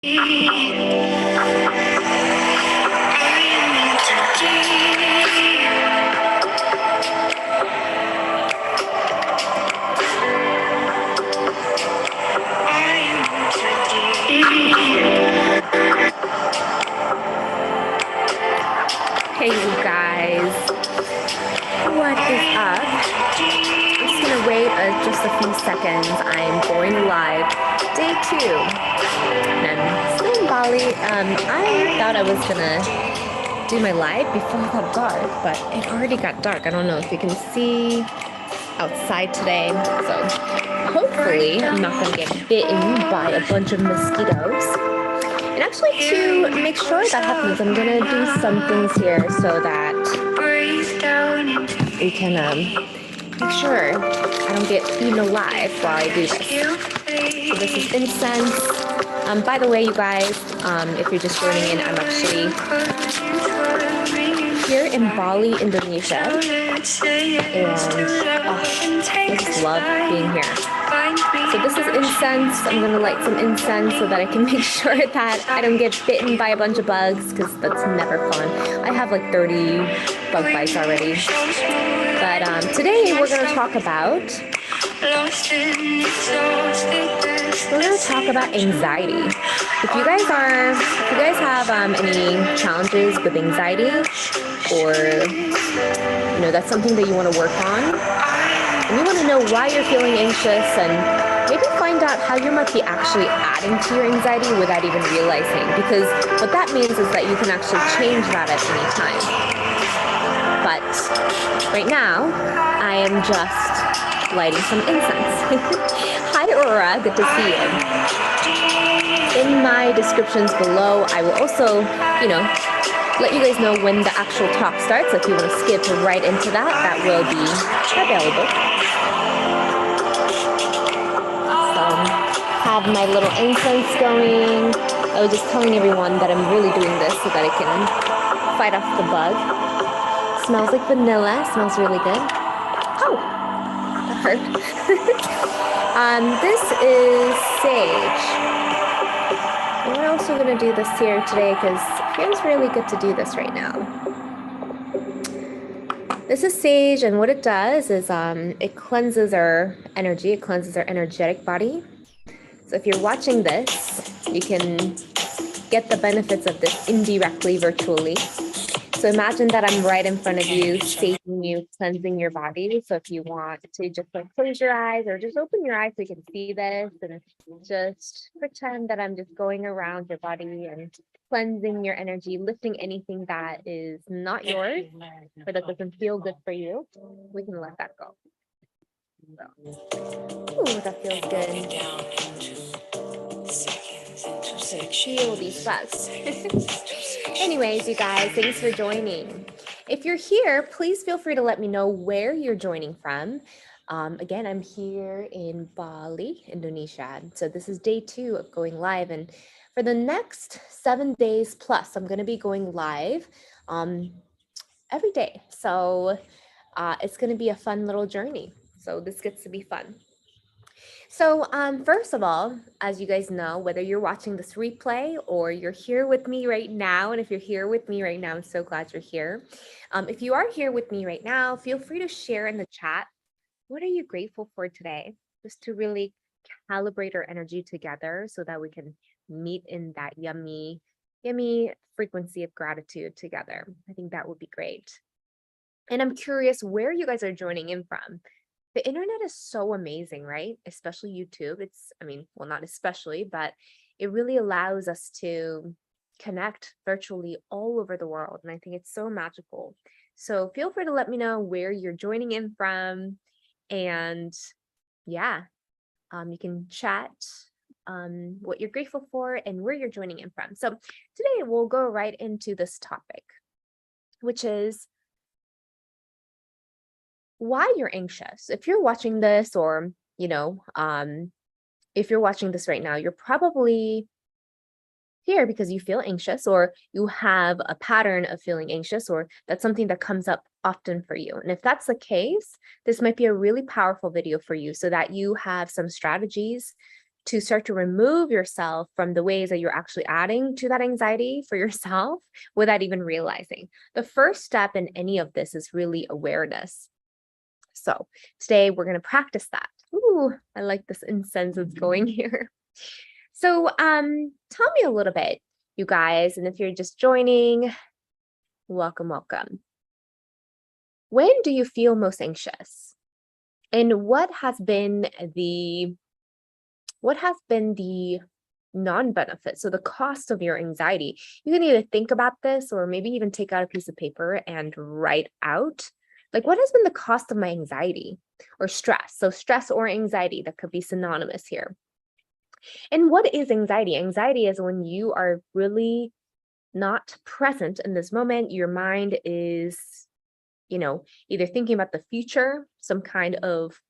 Hey you guys, what is up? I'm just gonna wait just a few seconds. I'm going live, day 2, and I'm still in Bali. I thought I was gonna do my live before it got dark, but it already got dark. I don't know if you can see outside today, so hopefully I'm not gonna get bitten by a bunch of mosquitoes. And actually, to make sure that happens, I'm gonna do some things here so that we can make sure I don't get eaten alive while I do this. So this is incense. By the way, you guys, if you're just joining in, I'm actually here in Bali, Indonesia, and I just love being here. So this is incense. I'm gonna light some incense so that I can make sure that I don't get bitten by a bunch of bugs, because that's never fun. I have like 30 bug bites already. But today we're gonna talk about anxiety. If you guys have any challenges with anxiety, or that's something that you want to work on, and you want to know why you're feeling anxious, and maybe find out how you might be actually adding to your anxiety without even realizing, because what that means is that you can actually change that at any time. But right now, I am just lighting some incense. Hi, Aurora. Good to see you. In my descriptions below, I will also, let you guys know when the actual talk starts. If you want to skip right into that, that will be available. So, have my little incense going. I was just telling everyone that I'm really doing this so that I can fight off the bug. Smells like vanilla. Smells really good. Oh, that hurt. This is sage. And we're also going to do this here today because it feels really good to do this right now. This is sage, and what it does is it cleanses our energy. It cleanses our energetic body. So if you're watching this, you can get the benefits of this indirectly, virtually. So imagine that I'm right in front of you, saging you, cleansing your body. So if you want to just close your eyes or just open your eyes so you can see this, and just pretend that I'm just going around your body and cleansing your energy, lifting anything that is not yours or that doesn't feel good for you, we can let that go. So, ooh, that feels good. Feel these bugs. Anyways, you guys, thanks for joining. If you're here, please feel free to let me know where you're joining from. Again, I'm here in Bali, Indonesia. So this is day 2 of going live. And for the next 7 days plus, I'm going to be going live every day. So it's going to be a fun little journey. So this gets to be fun. So first of all, as you guys know, whether you're watching this replay or you're here with me right now, and if you're here with me right now, I'm so glad you're here. If you are here with me right now, feel free to share in the chat. What are you grateful for today? Just to really calibrate our energy together so that we can meet in that yummy frequency of gratitude together. I think that would be great. And I'm curious where you guys are joining in from. The internet is so amazing, right? Especially YouTube. Well, not especially, but it really allows us to connect virtually all over the world. And I think it's so magical. So feel free to let me know where you're joining in from. And yeah, you can chat what you're grateful for and where you're joining in from. So today we'll go right into this topic, which is why you're anxious. If you're watching this, or if you're watching this right now, you're probably here because you feel anxious, or you have a pattern of feeling anxious, or that's something that comes up often for you. And if that's the case, this might be a really powerful video for you so that you have some strategies to start to remove yourself from the ways that you're actually adding to that anxiety for yourself without even realizing. The first step in any of this is really awareness. So today we're going to practice that. Ooh, I like this incense that's going here. So tell me a little bit, you guys, and if you're just joining, welcome. When do you feel most anxious? And what has been the non-benefit, so the cost of your anxiety? You can either think about this or maybe even take out a piece of paper and write out, like, what has been the cost of my anxiety or stress? So stress or anxiety, that could be synonymous here. And what is anxiety? Anxiety is when you are really not present in this moment. Your mind is, either thinking about the future, some kind of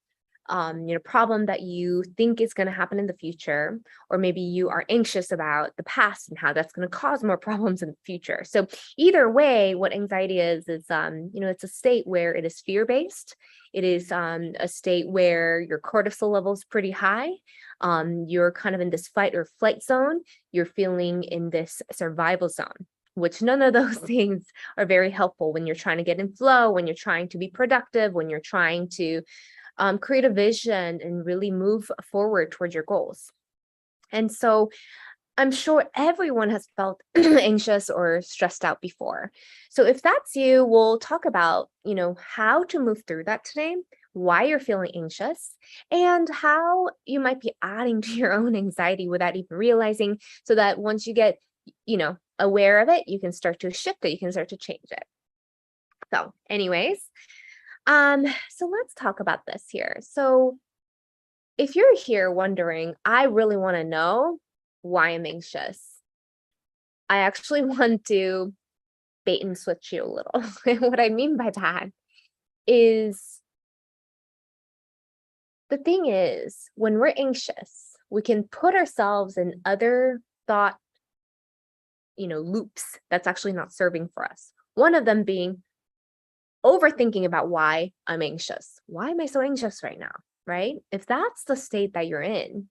problem that you think is going to happen in the future, or maybe you are anxious about the past and how that's going to cause more problems in the future. So either way, what anxiety is it's a state where it is fear-based. It is a state where your cortisol level is pretty high. You're kind of in this fight or flight zone. You're feeling in this survival zone, which none of those things are very helpful when you're trying to get in flow, when you're trying to be productive, when you're trying to create a vision and really move forward towards your goals. And so I'm sure everyone has felt anxious or stressed out before. So if that's you, we'll talk about, how to move through that today, why you're feeling anxious, and how you might be adding to your own anxiety without even realizing, so that once you get, aware of it, you can start to shift it, you can start to change it. So anyways, so let's talk about this here. So if you're here wondering, I really want to know why I'm anxious, I actually want to bait and switch you a little. And what I mean by that is, the thing is, when we're anxious, we can put ourselves in other thought, loops that's actually not serving for us. One of them being overthinking about why I'm anxious. Why am I so anxious right now? Right? If that's the state that you're in,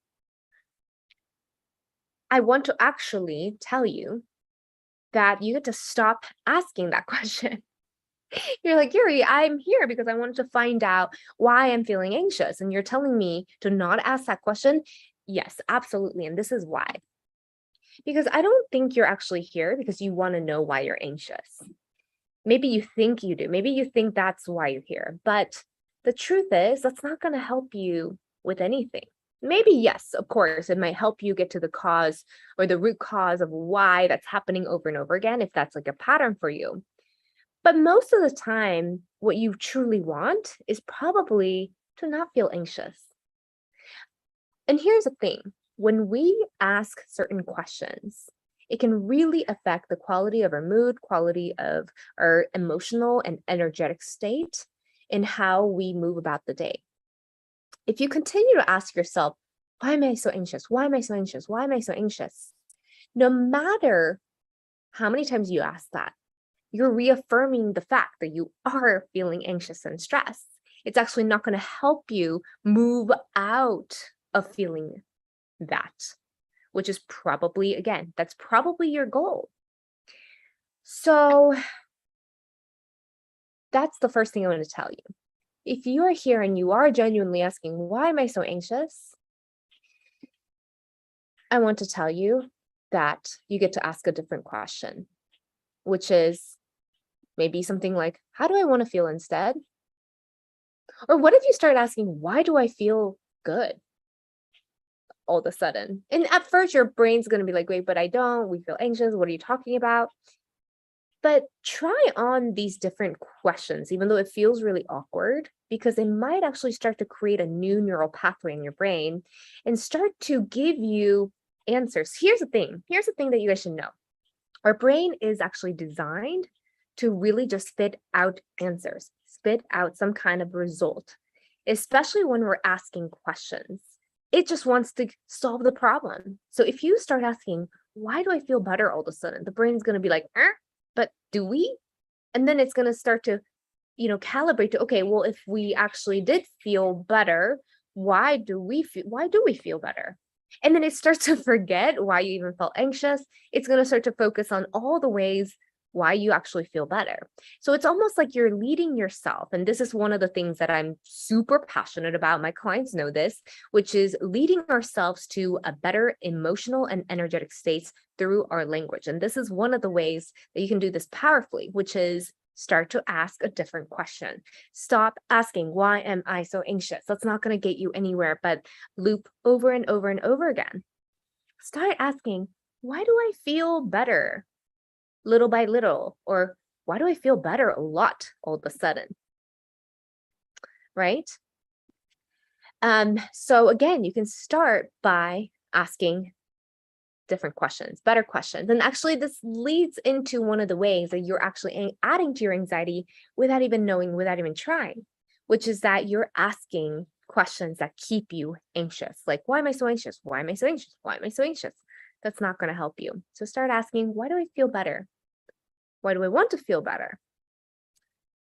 I want to actually tell you that you get to stop asking that question. You're like, Yuri, I'm here because I wanted to find out why I'm feeling anxious. And you're telling me to not ask that question? Yes, absolutely. And this is why. Because I don't think you're actually here because you want to know why you're anxious. Maybe you think you do. Maybe you think that's why you're here. But the truth is, that's not going to help you with anything. Maybe, yes, of course, it might help you get to the cause or the root cause of why that's happening over and over again, if that's like a pattern for you. But most of the time, what you truly want is probably to not feel anxious. And here's the thing. When we ask certain questions, it can really affect the quality of our mood, quality of our emotional and energetic state, and how we move about the day. If you continue to ask yourself, why am I so anxious? Why am I so anxious? Why am I so anxious? No matter how many times you ask that, you're reaffirming the fact that you are feeling anxious and stressed. It's actually not going to help you move out of feeling that, which is probably, again, that's probably your goal. So that's the first thing I want to tell you. If you are here and you are genuinely asking, why am I so anxious? I want to tell you that you get to ask a different question, which is maybe something like, how do I want to feel instead? Or what if you start asking, why do I feel good all of a sudden? And at first your brain's going to be like, wait, but I don't, we feel anxious. What are you talking about? But try on these different questions, even though it feels really awkward, because it might actually start to create a new neural pathway in your brain and start to give you answers. Here's the thing that you guys should know. Our brain is actually designed to really just spit out answers, spit out some kind of result, especially when we're asking questions. It just wants to solve the problem. So if you start asking, why do I feel better all of a sudden? The brain's going to be like, but do we? And then it's going to start to, calibrate to, okay, well, if we actually did feel better, why do we feel better? And then it starts to forget why you even felt anxious. It's going to start to focus on all the ways why you actually feel better. So it's almost like you're leading yourself. And this is one of the things that I'm super passionate about. My clients know this, which is leading ourselves to a better emotional and energetic states through our language. And this is one of the ways that you can do this powerfully, which is start to ask a different question. Stop asking, why am I so anxious? That's not going to get you anywhere, but loop over and over and over again. Start asking, why do I feel better little by little? Or why do I feel better a lot all of a sudden? Right? So again, you can start by asking different questions, better questions. And actually, this leads into one of the ways that you're actually adding to your anxiety without even knowing, without even trying, which is that you're asking questions that keep you anxious. Like, why am I so anxious? Why am I so anxious? Why am I so anxious? That's not going to help you. So start asking, why do I feel better? Why do I want to feel better?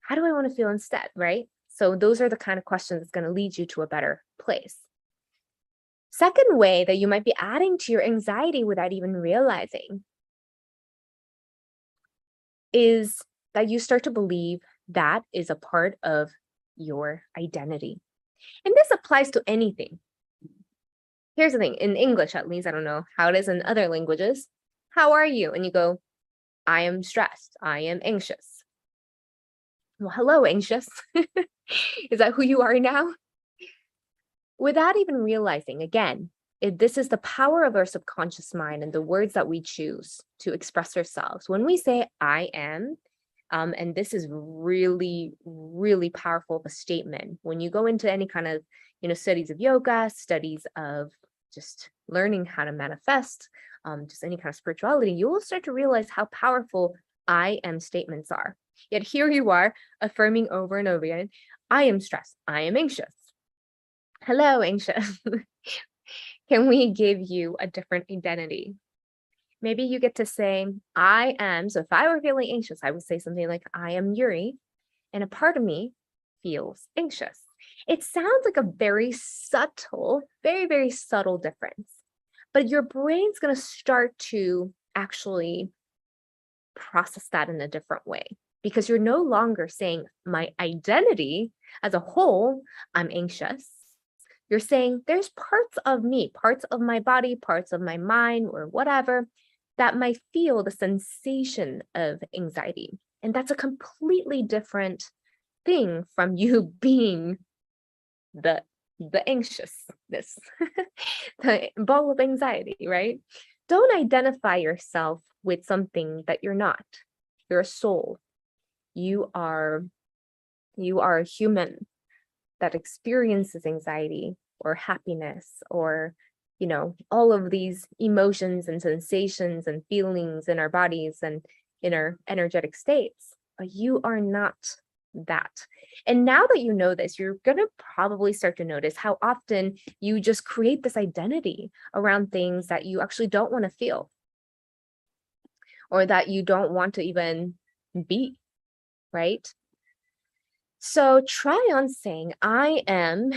How do I want to feel instead, right? So those are the kind of questions that's going to lead you to a better place. Second way that you might be adding to your anxiety without even realizing is that you start to believe that is a part of your identity. And this applies to anything. Here's the thing, in English at least, I don't know how it is in other languages. How are you? And you go, I am stressed. I am anxious. Well, hello, anxious. Is that who you are now? Without even realizing, again, this is the power of our subconscious mind and the words that we choose to express ourselves. When we say I am, and this is really, really powerful of a statement. When you go into any kind of, studies of yoga, studies of just learning how to manifest, just any kind of spirituality, you will start to realize how powerful I am statements are. Yet here you are affirming over and over again, I am stressed, I am anxious. Hello, anxious. Can we give you a different identity? Maybe you get to say, I am. So if I were feeling anxious, I would say something like, I am Yuri, and a part of me feels anxious. It sounds like a very subtle, very, very subtle difference, but your brain's going to start to actually process that in a different way because you're no longer saying my identity as a whole, I'm anxious. You're saying there's parts of me, parts of my body, parts of my mind, or whatever that might feel the sensation of anxiety. And that's a completely different thing from you being the anxiousness, the ball of anxiety, right? Don't identify yourself with something that you're not. You're a soul. You are a human that experiences anxiety or happiness or all of these emotions and sensations and feelings in our bodies and in our energetic states, but you are not that. And now that you know this, you're going to probably start to notice how often you just create this identity around things that you actually don't want to feel or that you don't want to even be, right? So try on saying, I am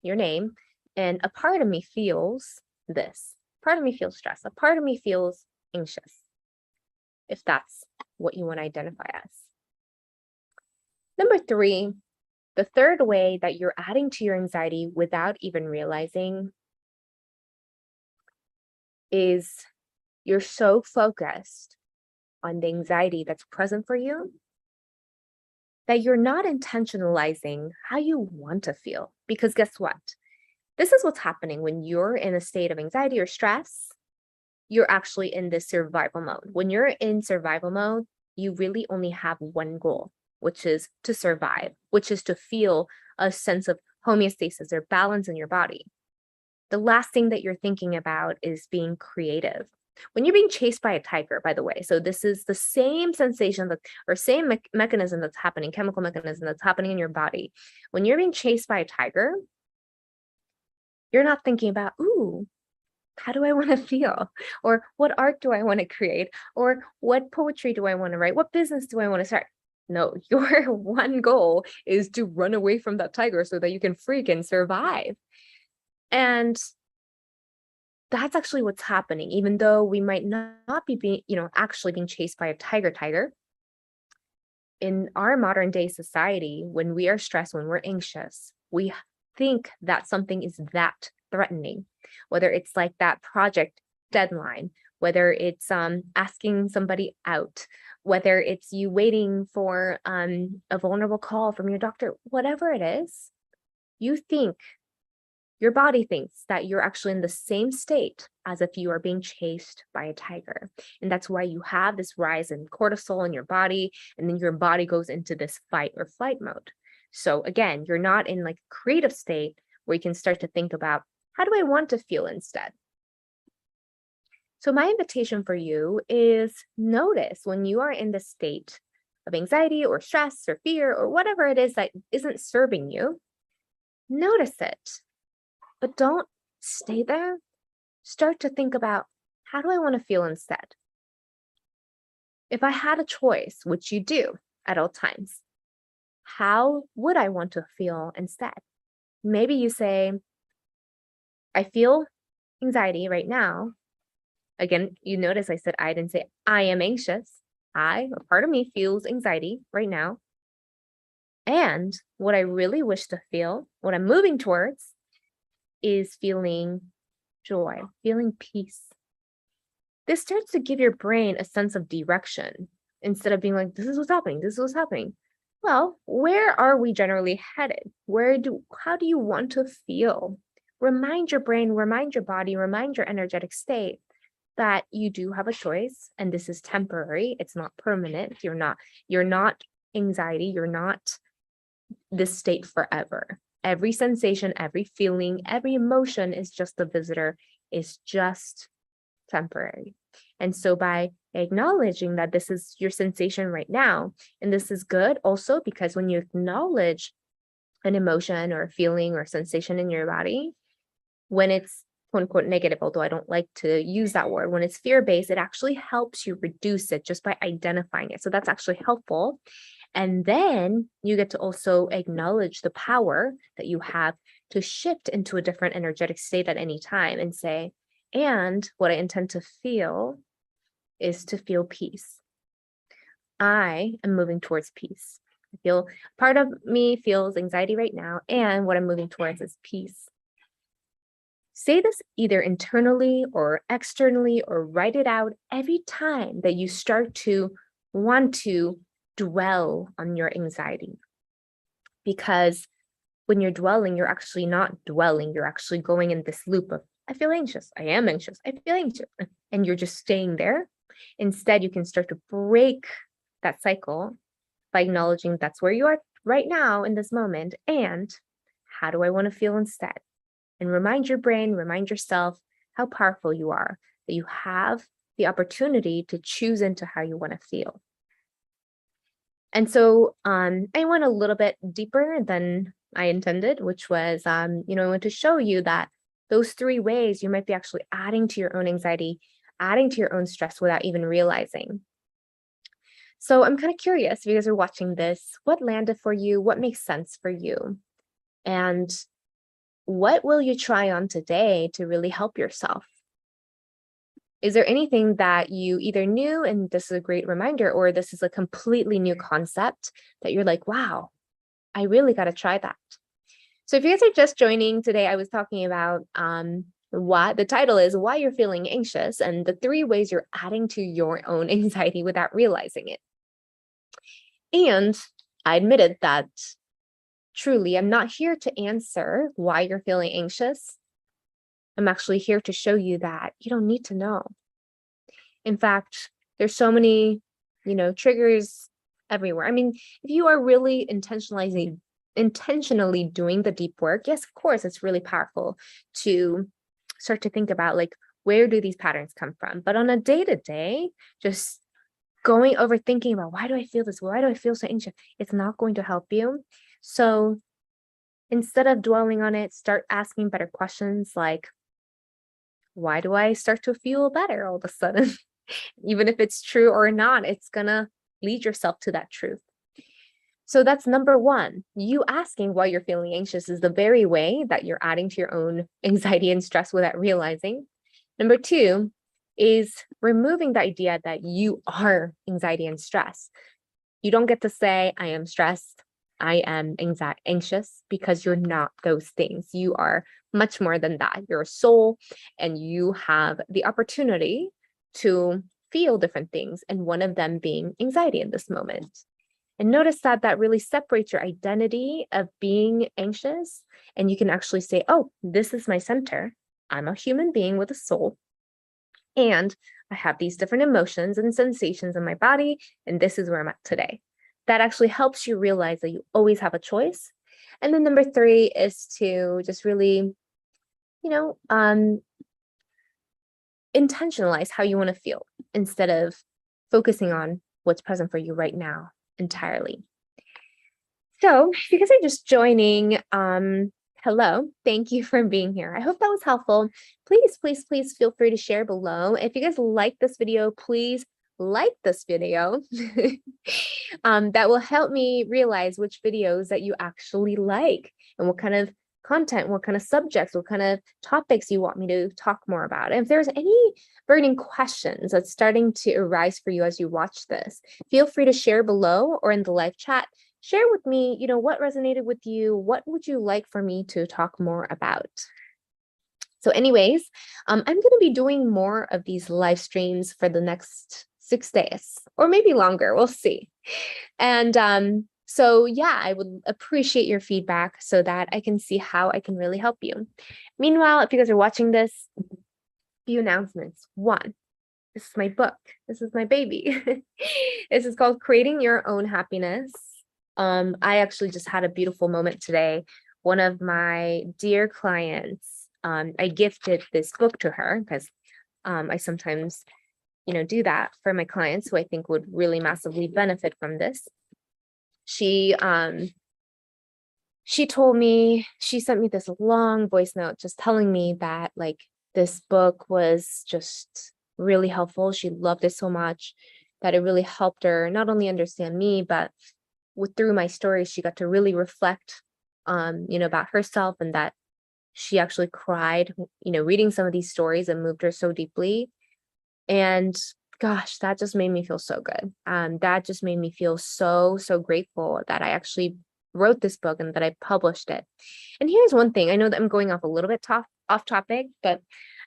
your name, and a part of me feels this. Part of me feels stressed. A part of me feels anxious, if that's what you want to identify as. Number 3, the third way that you're adding to your anxiety without even realizing is you're so focused on the anxiety that's present for you that you're not intentionalizing how you want to feel. Because guess what? This is what's happening when you're in a state of anxiety or stress. You're actually in this survival mode. When you're in survival mode, you really only have one goal, which is to survive, which is to feel a sense of homeostasis or balance in your body. The last thing that you're thinking about is being creative. When you're being chased by a tiger, by the way, so this is the same sensation or same mechanism that's happening, chemical mechanism that's happening in your body. When you're being chased by a tiger, you're not thinking about, ooh, how do I want to feel? Or what art do I want to create? Or what poetry do I want to write? What business do I want to start? No, your one goal is to run away from that tiger so that you can freaking survive. And that's actually what's happening. Even though we might not be being, actually being chased by a tiger, in our modern day society, when we are stressed, when we're anxious, we think that something is that threatening, whether it's like that project deadline, whether it's asking somebody out, whether it's you waiting for a vulnerable call from your doctor, whatever it is, you think your body thinks that you're actually in the same state as if you are being chased by a tiger. And that's why you have this rise in cortisol in your body, and then your body goes into this fight or flight mode. So again, you're not in like a creative state where you can start to think about, how do I want to feel instead? So my invitation for you is notice when you are in this state of anxiety or stress or fear or whatever it is that isn't serving you, notice it. But don't stay there. Start to think about, how do I want to feel instead? If I had a choice, which you do at all times, how would I want to feel instead? Maybe you say, I feel anxiety right now. Again, you notice I said I didn't say I am anxious. A part of me feels anxiety right now. And what I really wish to feel, what I'm moving towards, is feeling joy, feeling peace. This starts to give your brain a sense of direction instead of being like, this is what's happening, this is what's happening. Well, where are we generally headed? How do you want to feel? Remind your brain, remind your body, remind your energetic state that you do have a choice, and this is temporary. It's not permanent. You're not anxiety. You're not this state forever. Every sensation, every feeling, every emotion is just a visitor, is just temporary. And so by acknowledging that this is your sensation right now, and this is good also because when you acknowledge an emotion or a feeling or sensation in your body, when it's quote unquote negative, although I don't like to use that word, when it's fear-based, it actually helps you reduce it just by identifying it. So that's actually helpful. And then you get to also acknowledge the power that you have to shift into a different energetic state at any time and say, and what I intend to feel is to feel peace. I am moving towards peace. I feel part of me feels anxiety right now, and what I'm moving towards is peace. Say this either internally or externally, or write it out every time that you start to want to dwell on your anxiety. Because when you're dwelling, you're actually not dwelling, you're actually going in this loop of, I feel anxious, I am anxious, I feel anxious, and you're just staying there. Instead, you can start to break that cycle by acknowledging that's where you are right now in this moment, and how do I want to feel instead? And remind your brain, remind yourself how powerful you are, that you have the opportunity to choose into how you want to feel. And so I went a little bit deeper than I intended, which was, I want to show you that those 3 ways you might be actually adding to your own anxiety, adding to your own stress without even realizing. So I'm kind of curious, if you guys are watching this, what landed for you? What makes sense for you? And what will you try on today to really help yourself? Is there anything that you either knew and this is a great reminder, or this is a completely new concept that you're like, wow, I really got to try that? So if you guys are just joining today, I was talking about what the title is, why you're feeling anxious, and the 3 ways you're adding to your own anxiety without realizing it. And I admitted that truly, I'm not here to answer why you're feeling anxious. I'm actually here to show you that you don't need to know. In fact, there's so many, triggers everywhere. I mean, if you are really intentionally doing the deep work, yes, of course, it's really powerful to start to think about, like, where do these patterns come from? But on a day-to-day, just going over thinking about, why do I feel this? Why do I feel so anxious? It's not going to help you. So instead of dwelling on it, start asking better questions like, why do I start to feel better all of a sudden? Even if it's true or not, it's gonna lead yourself to that truth. So that's number 1. You asking why you're feeling anxious is the very way that you're adding to your own anxiety and stress without realizing. Number two is removing the idea that you are anxiety and stress. You don't get to say, I am stressed, I am anxious, because you're not those things. You are much more than that. You're a soul, and you have the opportunity to feel different things, and one of them being anxiety in this moment. And notice that that really separates your identity of being anxious, and you can actually say, oh, this is my center. I'm a human being with a soul, and I have these different emotions and sensations in my body, and this is where I'm at today. That actually helps you realize that you always have a choice. And then number three is to just really, intentionalize how you want to feel instead of focusing on what's present for you right now entirely. So if you guys are just joining, hello, thank you for being here. I hope that was helpful. Please, please, please feel free to share below. If you guys like this video, please like this video. That will help me realize which videos that you actually like and what kind of content, what kind of subjects, what kind of topics you want me to talk more about. And if there's any burning questions that's starting to arise for you as you watch this, feel free to share below or in the live chat. Share with me, what resonated with you? What would you like for me to talk more about? So anyways, I'm going to be doing more of these live streams for the next 6 days, or maybe longer. We'll see. And so yeah, I would appreciate your feedback so that I can see how I can really help you. Meanwhile, if you guys are watching this, few announcements. One, this is my book. This is my baby. This is called Creating Your Own Happiness. I actually just had a beautiful moment today. One of my dear clients, I gifted this book to her because I sometimes, do that for my clients who I think would really massively benefit from this. She told me, she sent me this long voice note just telling me that like this book was just really helpful. She loved it so much that it really helped her not only understand me, but through my stories, she got to really reflect, about herself, and that she actually cried, reading some of these stories and moved her so deeply. And gosh, that just made me feel so good. That just made me feel so, so grateful that I actually wrote this book and that I published it. And here's one thing. I know that I'm going off a little bit off topic, but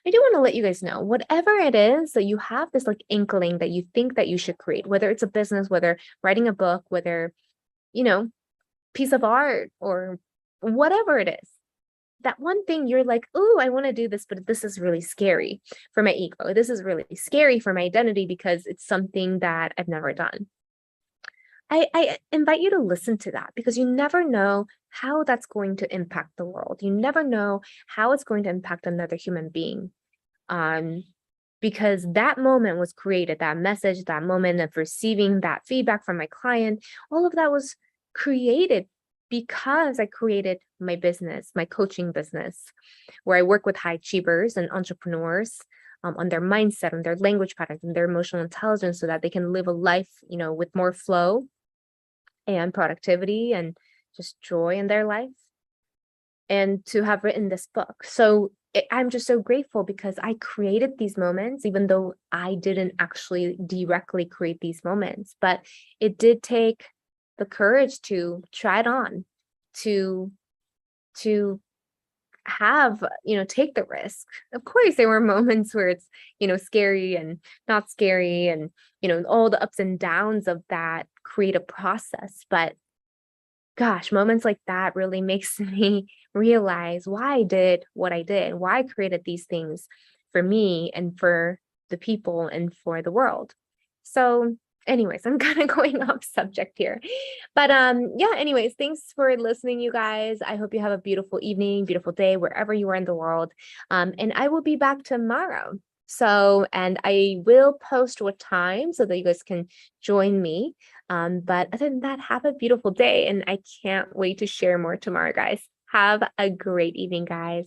I do want to let you guys know, whatever it is that you have this like inkling that you think that you should create, whether it's a business, whether writing a book, whether piece of art or whatever it is, that one thing you're like, oh, I want to do this, but this is really scary for my ego. This is really scary for my identity because it's something that I've never done. I invite you to listen to that, because you never know how that's going to impact the world. You never know how it's going to impact another human being. Because that moment was created, that message, that moment of receiving that feedback from my client, all of that was created because I created my business, my coaching business, where I work with high achievers and entrepreneurs on their mindset, on their language patterns, and their emotional intelligence, so that they can live a life, with more flow and productivity and just joy in their life. And to have written this book. So I'm just so grateful because I created these moments, even though I didn't actually directly create these moments, but it did take the courage to try it on, to have, take the risk. Of course, there were moments where it's, scary and not scary, and, all the ups and downs of that creative process. But gosh, moments like that really makes me realize why I did what I did, why I created these things for me and for the people and for the world. So anyways, I'm kind of going off subject here. But yeah, anyways, thanks for listening, you guys. I hope you have a beautiful evening, beautiful day, wherever you are in the world. And I will be back tomorrow. So, and I will post what time so that you guys can join me. But other than that, have a beautiful day, and I can't wait to share more tomorrow, guys. Have a great evening, guys.